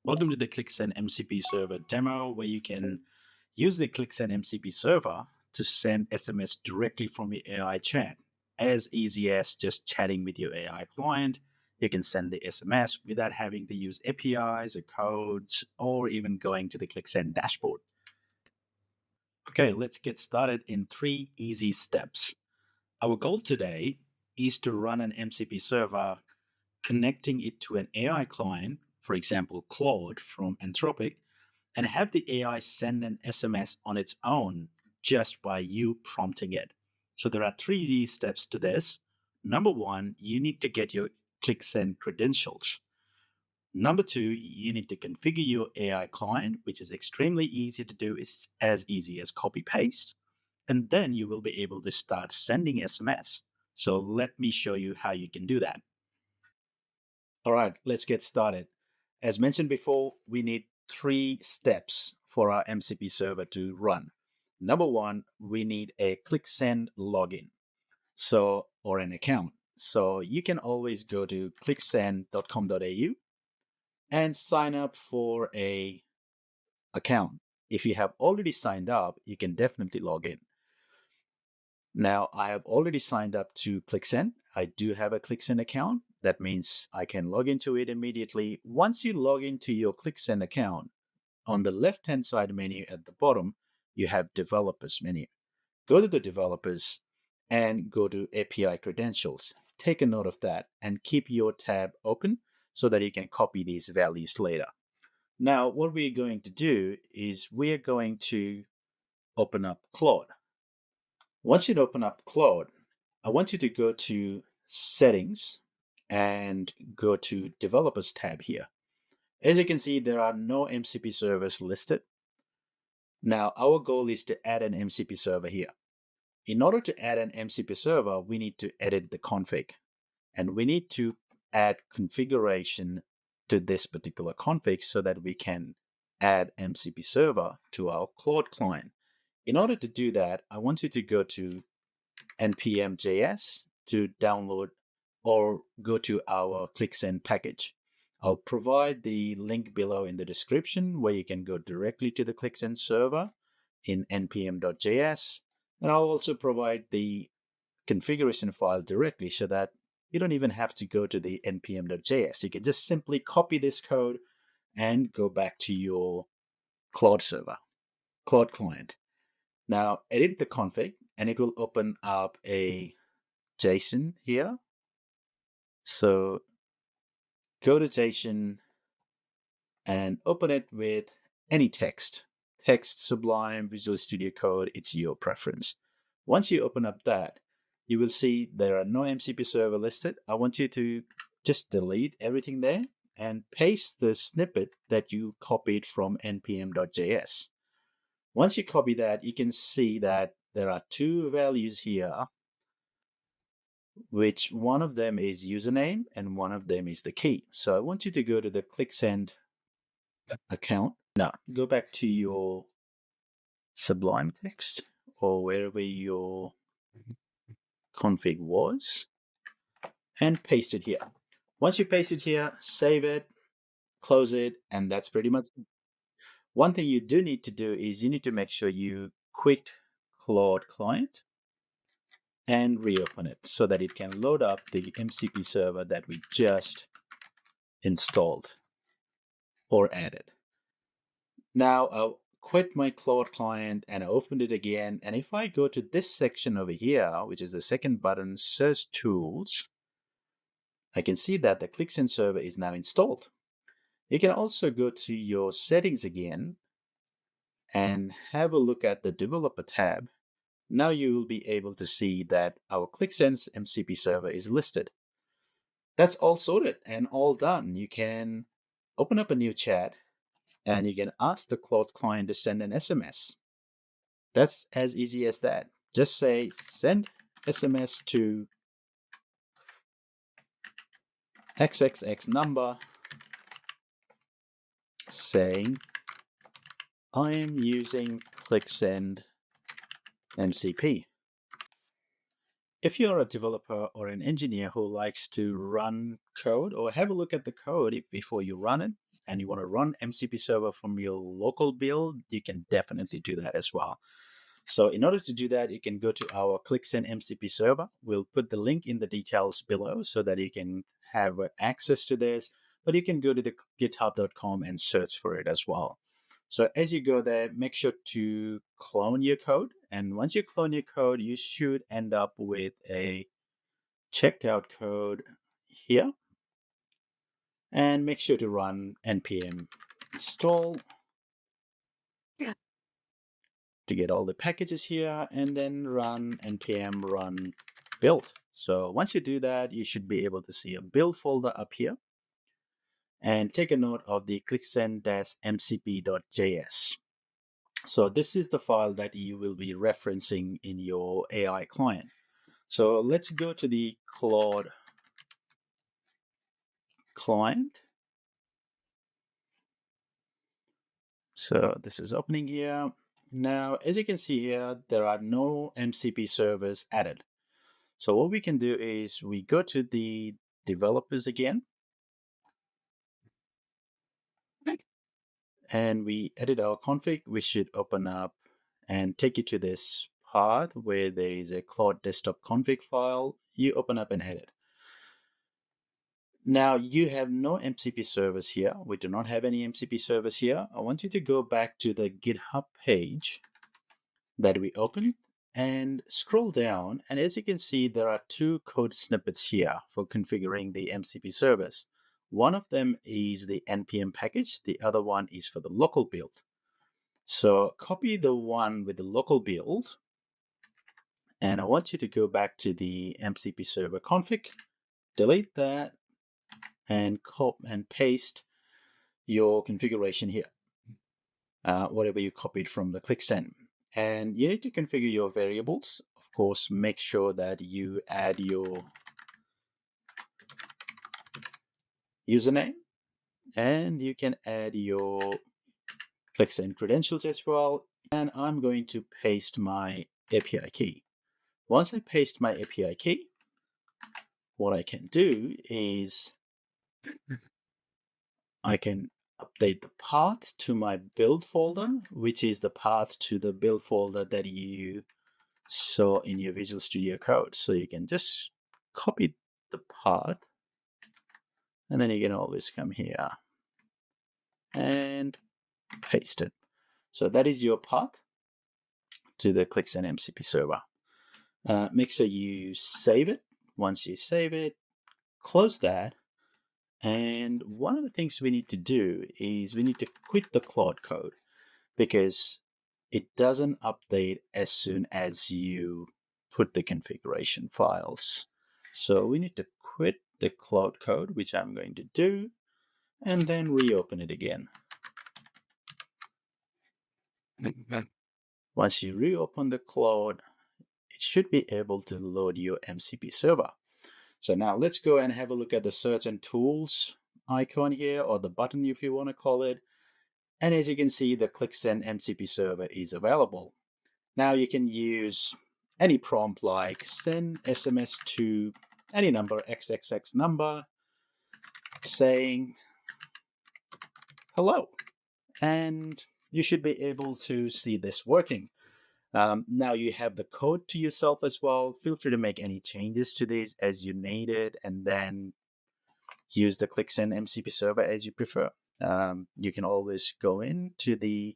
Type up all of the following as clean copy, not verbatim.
Welcome to the ClickSend MCP Server demo, where you can use the ClickSend MCP Server to send SMS directly from your AI chat. As easy as just chatting with your AI client, you can send the SMS without having to use APIs or codes or even going to the ClickSend dashboard. Okay, let's get started in 3 easy steps. Our goal today is to run an MCP server, connecting it to an AI client, for example, Claude from Anthropic, and have the AI send an SMS on its own just by you prompting it. So there are 3 easy steps to this. Number 1, you need to get your ClickSend credentials. Number 2, you need to configure your AI client, which is extremely easy to do. It's as easy as copy paste. And then you will be able to start sending SMS. So let me show you how you can do that. All right, let's get started. As mentioned before, we need 3 steps for our MCP server to run. Number 1, we need a ClickSend login, or an account. So you can always go to clicksend.com.au and sign up for a account. If you have already signed up, you can definitely log in. Now, I have already signed up to ClickSend. I do have a ClickSend account. That means I can log into it immediately. Once you log into your ClickSend account, on the left-hand side menu at the bottom, you have Developers menu. Go to the Developers and go to API Credentials. Take a note of that and keep your tab open so that you can copy these values later. Now, what we're going to do is we're going to open up Claude. Once you open up Claude, I want you to go to Settings and go to Developers tab here. As you can see, there are no MCP servers listed. Now, our goal is to add an MCP server here. In order to add an MCP server, we need to edit the config, and we need to add configuration to this particular config so that we can add MCP server to our Claude client. In order to do that, I want you to go to npm.js to download or go to our ClickSend package. I'll provide the link below in the description where you can go directly to the ClickSend server in npm.js. And I'll also provide the configuration file directly so that you don't even have to go to the npm.js. You can just simply copy this code and go back to your Claude server, Claude client. Now edit the config and it will open up a JSON here. So go to JSON and open it with any text. Text, Sublime, Visual Studio Code, it's your preference. Once you open up that, you will see there are no MCP server listed. I want you to just delete everything there and paste the snippet that you copied from npm.js. Once you copy that, you can see that there are 2 values here, which one of them is username and one of them is the key. So I want you to go to the ClickSend account. Now, go back to your Sublime text or wherever your config was and paste it here. Once you paste it here, save it, close it, and that's pretty much it. One thing you do need to do is you need to make sure you quit Claude client and reopen it so that it can load up the MCP server that we just installed or added. Now I'll quit my Claude client and I opened it again. And if I go to this section over here, which is the second button, Search Tools, I can see that the ClickSend server is now installed. You can also go to your settings again and have a look at the Developer tab. Now you will be able to see that our ClickSend MCP server is listed. That's all sorted and all done. You can open up a new chat and you can ask the Claude client to send an SMS. That's as easy as that. Just say send SMS to XXX number saying I am using ClickSend MCP. If you're a developer or an engineer who likes to run code or have a look at the code before you run it, and you want to run MCP server from your local build, you can definitely do that as well. So in order to do that, you can go to our ClickSend MCP server. We'll put the link in the details below so that you can have access to this, but you can go to the github.com and search for it as well. So as you go there, make sure to clone your code. And once you clone your code, you should end up with a checked out code here. And make sure to run npm install to get all the packages here, and then run npm run build. So once you do that, you should be able to see a build folder up here, and take a note of the clicksend-mcp.js. So this is the file that you will be referencing in your AI client. So let's go to the Claude client. So this is opening here. Now, as you can see here, there are no MCP servers added. So what we can do is we go to the developers again, and we edit our config. We should open up and take you to this part where there is a Claude desktop config file. You open up and edit. Now you have no MCP servers here. We do not have any MCP servers here. I want you to go back to the GitHub page that we opened and scroll down. And as you can see, there are two code snippets here for configuring the MCP servers. One of them is the npm package. The other one is for the local build. So copy the one with the local build. And I want you to go back to the MCP server config, delete that, and copy and paste your configuration here, whatever you copied from the ClickSend. And you need to configure your variables. Of course, make sure that you add your username, and you can add your ClickSend credentials as well. And I'm going to paste my API key. Once I paste my API key, what I can do is I can update the path to my build folder, which is the path to the build folder that you saw in your Visual Studio Code. So you can just copy the path, and then you can always come here and paste it. So that is your path to the ClickSend MCP server. Make sure you save it. Once you save it, close that. And one of the things we need to do is we need to quit the Claude code, because it doesn't update as soon as you put the configuration files. So we need to quit the Claude code, which I'm going to do, and then reopen it again. Once you reopen the Claude, it should be able to load your MCP server. So now let's go and have a look at the search and tools icon here, or the button if you want to call it. And as you can see, the ClickSend MCP server is available. Now you can use any prompt like send SMS to any number, XXX number, saying hello. And you should be able to see this working. Now you have the code to yourself as well. Feel free to make any changes to this as you need it, and then use the ClickSend MCP server as you prefer. You can always go into the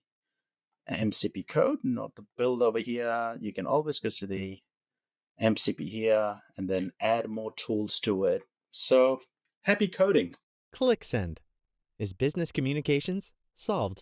MCP code, not the build over here. You can always go to the MCP here and then add more tools to it. So happy coding. ClickSend is business communications solved.